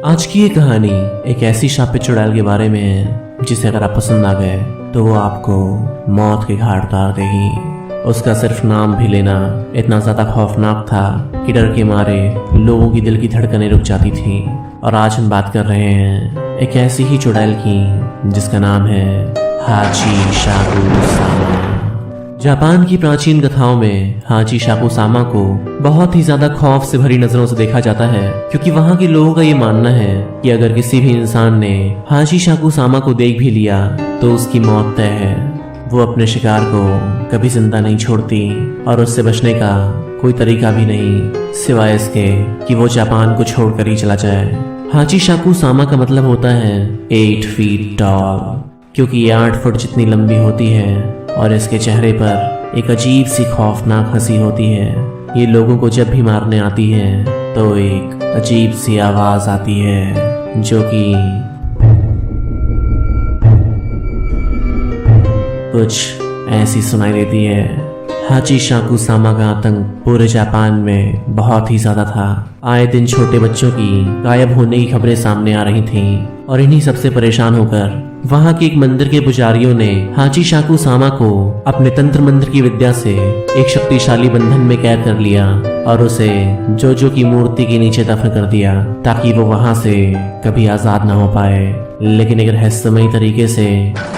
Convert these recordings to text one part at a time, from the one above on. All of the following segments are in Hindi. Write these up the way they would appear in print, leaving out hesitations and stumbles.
आज की ये कहानी एक ऐसी शापित चुड़ैल के बारे में है जिसे अगर आप पसंद आ गए तो वो आपको मौत के घाट उतार देगी। उसका सिर्फ नाम भी लेना इतना ज्यादा खौफनाक था कि डर के मारे लोगों की दिल की धड़कनें रुक जाती थी। और आज हम बात कर रहे हैं एक ऐसी ही चुड़ैल की जिसका नाम है हाची शाकू सामा। जापान की प्राचीन कथाओं में हाची शाकू सामा को बहुत ही ज्यादा खौफ से भरी नजरों से देखा जाता है, क्योंकि वहाँ के लोगों का ये मानना है कि अगर किसी भी इंसान ने हाची शाकू सामा को देख भी लिया तो उसकी मौत तय है। वो अपने शिकार को कभी जिंदा नहीं छोड़ती और उससे बचने का कोई तरीका भी नहीं सिवाय इसके कि वो जापान को छोड़कर ही चला जाए। हाची शाकू सामा का मतलब होता है 8 फीट टॉल, क्योंकि ये 8 फुट जितनी लंबी होती है और इसके चेहरे पर एक अजीब सी खौफनाक हंसी होती है। ये लोगों को जब भी मारने आती है तो एक अजीब सी आवाज आती है जो कि कुछ ऐसी सुनाई देती है। हाची शाकू सामा का आतंक पूरे जापान में बहुत ही ज्यादा था। आए दिन छोटे बच्चों की गायब होने की खबरें सामने आ रही थीं और इन्हीं सबसे परेशान होकर वहां के एक मंदिर के पुजारियों ने हाची शाकू सामा को अपने तंत्र मंत्र की विद्या से एक शक्तिशाली बंधन में कैद कर लिया और उसे जोजो की मूर्ति के नीचे दफन कर दिया ताकि वो वहां से कभी आजाद ना हो पाए। लेकिन एक रहस्यमयी तरीके से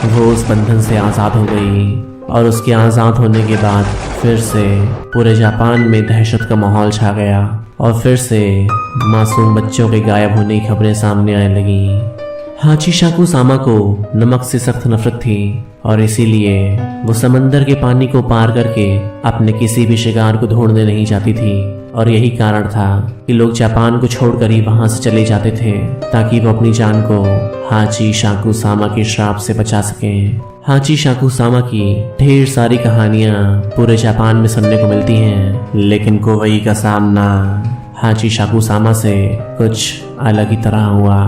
वो उस बंधन से आजाद हो गई और उसके आजाद होने के बाद फिर से पूरे जापान में दहशत का माहौल छा गया और फिर से मासूम बच्चों के गायब होने की खबरें सामने आने लगी। हाची शाकू सामा को नमक से सख्त नफरत थी और इसीलिए वो समंदर के पानी को पार करके अपने किसी भी शिकार को ढूंढने नहीं जाती थी। और यही कारण था कि लोग जापान को छोड़कर ही वहां से चले जाते थे ताकि वो अपनी जान को हाची शाकू सामा के श्राप से बचा सकें। हाची शाकू सामा की ढेर सारी कहानियां पूरे जापान में सुनने को मिलती हैं, लेकिन कोवई का सामना हाची शाकू सामा से कुछ अलग ही तरह हुआ।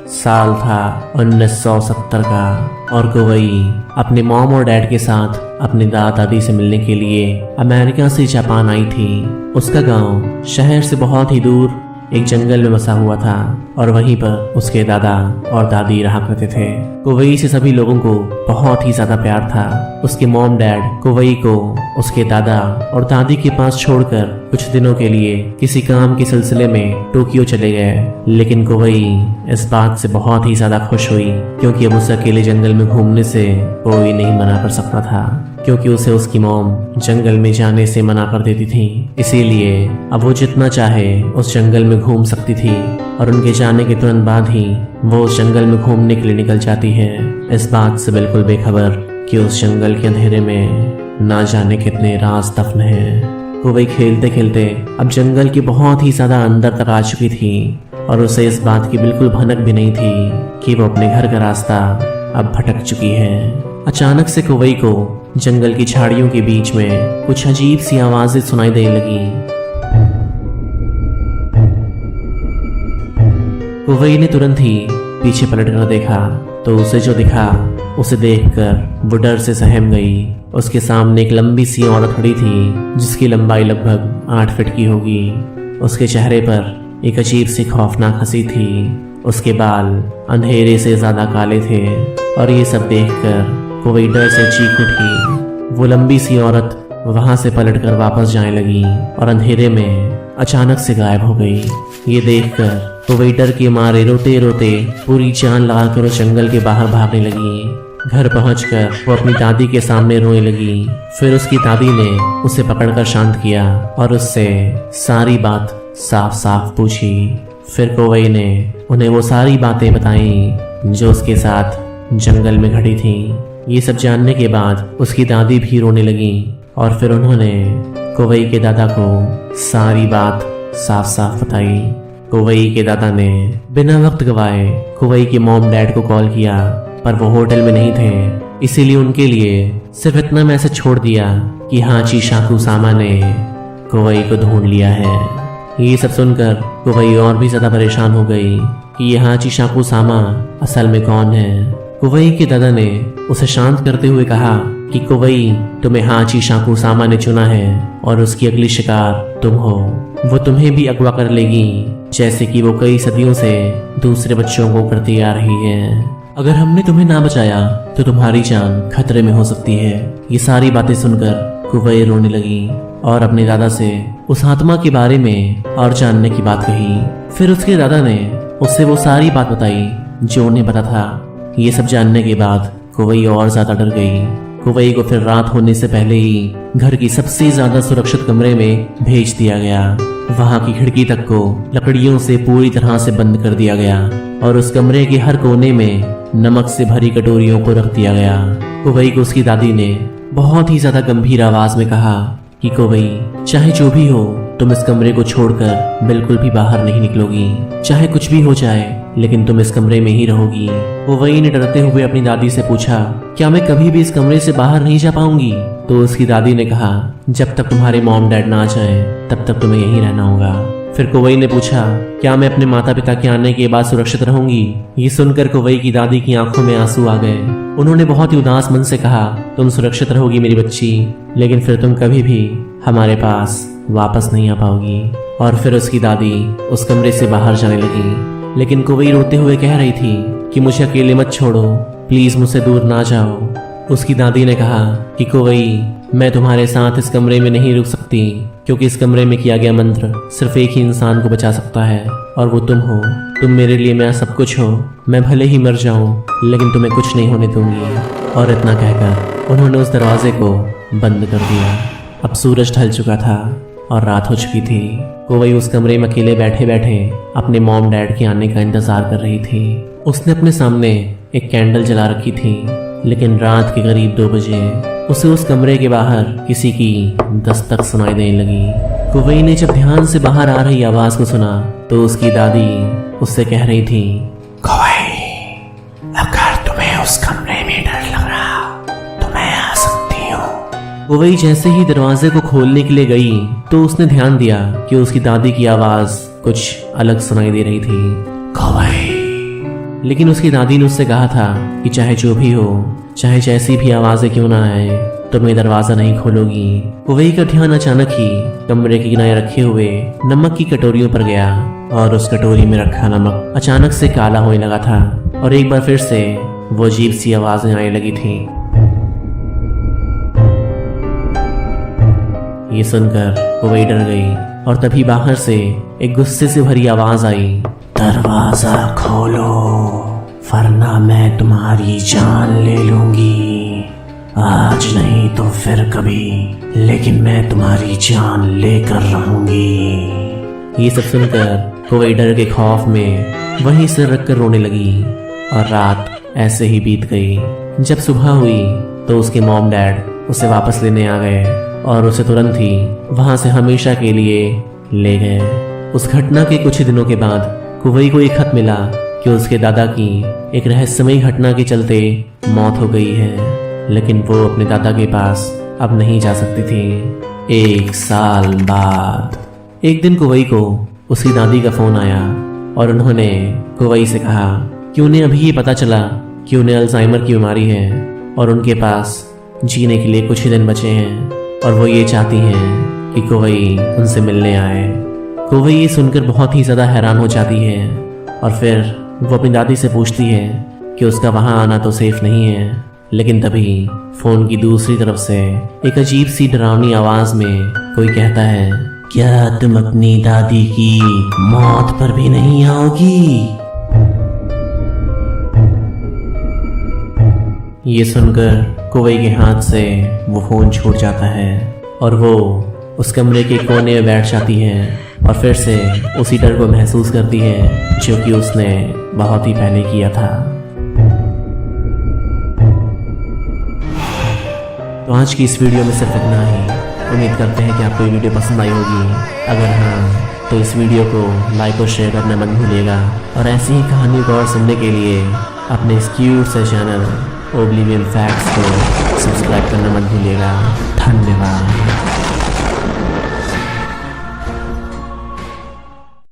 साल था 1970 का और कोवई अपने मॉम और डैड के साथ अपने दादा दादी से मिलने के लिए अमेरिका से जापान आई थी। उसका गांव शहर से बहुत ही दूर एक जंगल में बसा हुआ था और वहीं पर उसके दादा और दादी रहा करते थे। कोवई से सभी लोगों को बहुत ही ज्यादा प्यार था। उसके मॉम डैड कोवई को उसके दादा और दादी के पास छोड़कर कुछ दिनों के लिए किसी काम के सिलसिले में टोक्यो चले गए। लेकिन कोवई इस बात से बहुत ही ज्यादा खुश हुई क्योंकि अब उसे अकेले जंगल में घूमने से कोई नहीं मना कर सकता था, क्योंकि उसे उसकी मॉम जंगल में जाने से मना कर देती थी। इसीलिए अब वो जितना चाहे उस जंगल में घूम सकती थी और उनके जाने के तुरंत बाद ही वो उस जंगल में घूमने के लिए निकल जाती है, इस बात से बिल्कुल बेखबर कि उस जंगल के अंधेरे में ना जाने कितने राज दफन हैं। कोवई खेलते खेलते अब जंगल के बहुत ही ज्यादा अंदर तक आ चुकी थी और उसे इस बात की बिल्कुल भनक भी नहीं थी कि वो अपने घर का रास्ता अब भटक चुकी है। अचानक से कोवई को जंगल की झाड़ियों के बीच में कुछ अजीब सी आवाजें सुनाई देने लगी। कोवई ने तुरंत ही पीछे पलटकर देखा तो उसे जो दिखा उसे देखकर वो डर से सहम गई। उसके सामने एक लंबी सी औरत खड़ी थी जिसकी लंबाई लगभग 8 फीट की होगी। उसके चेहरे पर एक अजीब सी खौफनाक हंसी थी। उसके बाल अंधेरे से ज्यादा काले थे और ये सब देखकर कोवई डर से चीख उठी। वो लंबी सी औरत वहां से पलटकर वापस जाने लगी और अंधेरे में अचानक से गायब हो गई। ये देखकर कोवई डर के मारे रोते रोते पूरी जान लगाकर उस जंगल के बाहर भागने लगी। घर पहुंचकर वो अपनी दादी के सामने रोने लगी। फिर उसकी दादी ने उसे पकड़कर शांत किया और उससे सारी बात साफ साफ पूछी। फिर कोवई ने उन्हें वो सारी बातें बताई जो उसके साथ जंगल में घटी थी। ये सब जानने के बाद उसकी दादी भी रोने लगी और फिर उन्होंने कोवई के दादा को सारी बात साफ साफ बताई। कोवई के दादा ने बिना वक्त गवाए कोवई के मॉम डैड को कॉल किया, पर वो होटल में नहीं थे, इसीलिए उनके लिए सिर्फ इतना मैसेज छोड़ दिया कि हाची शाकू सामा ने कोवई को ढूंढ लिया है। ये सब सुनकर कोवई और भी ज्यादा परेशान हो गई कि ये हाची शाकू सामा असल में कौन है। कोवई के दादा ने उसे शांत करते हुए कहा कि कोवई, तुम्हें हाची शाकू सामा ने चुना है और उसकी अगली शिकार तुम हो। वो तुम्हें भी अगवा कर लेगी, जैसे कि वो कई सदियों से दूसरे बच्चों को करती आ रही है। अगर हमने तुम्हें ना बचाया तो तुम्हारी जान खतरे में हो सकती है। ये सारी बातें सुनकर कुवई रोने लगी और अपने दादा से उस आत्मा के बारे में और जानने की बात कही। फिर उसके दादा ने उससे वो सारी बात बताई जो उन्हें पता था। ये सब जानने के बाद कुवई और ज्यादा डर गई। कुवई को फिर रात होने से पहले ही घर की सबसे ज्यादा सुरक्षित कमरे में भेज दिया गया। वहां की खिड़की तक को लकड़ियों से पूरी तरह से बंद कर दिया गया और उस कमरे के हर कोने में नमक से भरी कटोरियों को रख दिया गया। कुवई को उसकी दादी ने बहुत ही ज्यादा गंभीर आवाज में कहा कि कुवई, चाहे जो भी हो, तुम इस कमरे को छोड़कर बिल्कुल भी बाहर नहीं निकलोगी। चाहे कुछ भी हो जाए, लेकिन तुम इस कमरे में ही रहोगी। कुवई ने डरते हुए अपनी दादी से पूछा, क्या मैं कभी भी इस कमरे से बाहर नहीं जा पाऊंगी? तो उसकी दादी ने कहा, जब तक तुम्हारे मॉम डैड ना आ जाएं, तब तक तुम्हें यहीं रहना होगा। फिर कुवई ने पूछा, क्या मैं अपने माता पिता के आने के बाद सुरक्षित रहूंगी? ये सुनकर कुवई की दादी की आंखों में आंसू आ गए। उन्होंने बहुत ही उदास मन से कहा, तुम सुरक्षित रहोगी मेरी बच्ची, लेकिन फिर तुम कभी भी हमारे पास वापस नहीं आ पाओगी। और फिर उसकी दादी उस कमरे से बाहर जाने लगी, लेकिन कुवई रोते हुए कह रही थी कि मुझे अकेले मत छोड़ो, प्लीज मुझसे दूर ना जाओ। उसकी दादी ने कहा कि कुवई, मैं तुम्हारे साथ इस कमरे में नहीं रुक सकती, क्योंकि इस कमरे में किया गया मंत्र सिर्फ एक ही इंसान को बचा सकता है, और वो तुम हो। तुम मेरे लिए मेरा सब कुछ हो। मैं भले ही मर जाऊं, लेकिन तुम्हें कुछ नहीं होने दूंगी। और इतना कहकर उन्होंने उस दरवाजे को बंद कर दिया। अब सूरज ढल चुका था और रात हो चुकी थी। कुवई उस कमरे में अकेले बैठे बैठे अपने मॉम डैड के आने का इंतजार कर रही थी। उसने अपने सामने एक कैंडल जला रखी थी, लेकिन रात के करीब 2 बजे उसे उस कमरे के बाहर किसी की दस्तक सुनाई देने लगी। कुवई ने जब ध्यान से बाहर आ रही आवाज को सुना तो उसकी दादी उससे कह रही थी, कुवई, अगर तुम्हें उस कमरे में डर लग रहा तो मैं आ सकती हूँ। कुवई जैसे ही दरवाजे को खोलने के लिए गई तो उसने ध्यान दिया कि उसकी दादी की आवाज कुछ अलग सुनाई दे रही थी, कुवई। लेकिन उसकी दादी ने उससे कहा था कि चाहे जो भी हो, चाहे जैसी भी आवाजें क्यों ना आए, तुम्हें दरवाजा नहीं खोलोगी। कुवई का ध्यान अचानक ही कमरे के किनारे रखे हुए नमक की कटोरियों पर गया और उस कटोरी में रखा नमक अचानक से काला होने लगा था और एक बार फिर से वो अजीब सी आवाजें आने लगी थी। ये सुनकर कुवई डर गई और तभी बाहर से एक गुस्से से भरी आवाज आई, दरवाजा खोलो वरना मैं तुम्हारी जान ले लूंगी। आज नहीं तो फिर कभी, लेकिन मैं तुम्हारी जान लेकर रहूंगी। ये सब सुनकर कुवई डर के खौफ में वहीं सिर रखकर रोने लगी और रात ऐसे ही बीत गई। जब सुबह हुई तो उसके मॉम डैड उसे वापस लेने आ गए और उसे तुरंत ही वहां से हमेशा के लिए ले गए। उस घटना के कुछ ही दिनों के बाद कुवई को एक खत मिला कि उसके दादा की एक रहस्यमयी घटना के चलते मौत हो गई है, लेकिन वो अपने दादा के पास अब नहीं जा सकती थी। 1 साल बाद एक दिन कुवई को उसकी दादी का फोन आया और उन्होंने कुवई से कहा कि उन्हें अभी ये पता चला कि उन्हें अल्जाइमर की बीमारी है और उनके पास जीने के लिए कुछ ही दिन बचे हैं और वो ये चाहती हैं कि कुवई उनसे मिलने आए। कुवई ये सुनकर बहुत ही ज्यादा हैरान हो जाती है और फिर वो अपनी दादी से पूछती है कि उसका वहां आना तो सेफ नहीं है। लेकिन तभी फोन की दूसरी तरफ से एक अजीब सी डरावनी आवाज में कोई कहता है, क्या तुम अपनी दादी की मौत पर भी नहीं आओगी? ये सुनकर कुवई के हाथ से वो फोन छूट जाता है और वो उस कमरे के कोने में बैठ जाती है और फिर से उसी डर को महसूस करती है जो कि उसने बहुत ही पहले किया था। तो आज की इस वीडियो में सिर्फ इतना ही। उम्मीद करते हैं कि आपको ये वीडियो पसंद आई होगी। अगर हाँ तो इस वीडियो को लाइक और शेयर करना मत भूलिएगा और ऐसी ही कहानी को और सुनने के लिए अपने इस क्यूट से चैनल ओब्लिवियन फैक्ट्स को सब्सक्राइब करना मत भूलिएगा। धन्यवाद।